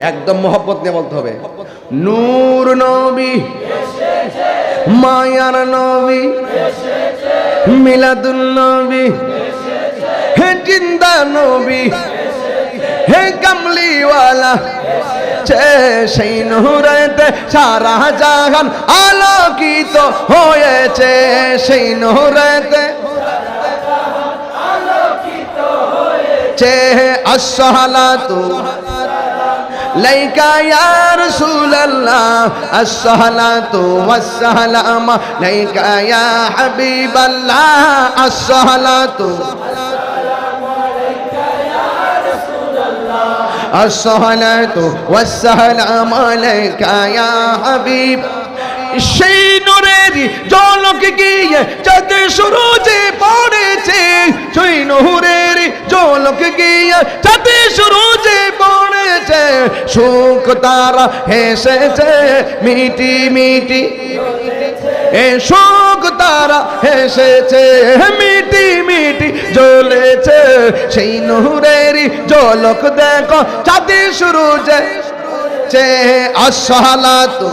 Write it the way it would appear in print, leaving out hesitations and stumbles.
একদম মোহব্বত নিয়ে বলতে হবে। নূর নবী, মায়ার নবী, মিলাদুন নবী, হে জিন্দা নবী, হে কামলিওয়ালা, সেই নূরেতে সারা জাহান আলোকিত হয়েছে, সেই নূরেতে আসসালাতু লাইকা ইয়া রাসূলুল্লাহ, আসসালাতু ওয়াসসালাম লাইকা ইয়া হাবিবাল্লাহ, আসসালাতু আসসালাতু ওয়াসসালাম লাইকা ইয়া হাবিব। সেই নূরের ঝলক গিয়ে চাঁদ সূরজে পড়েছে, সেই নূরের ঝলক গিয়ে চাঁদ সূরজে পড়েছে, সুখ তারা হেসেছে মিটি মিটি, এ সুখ তারা হেসেছে মিটি মিটি জ্বলেছে, সেই নূরের ঝলক দেখো চাঁদ সূরজে। আসসালাতু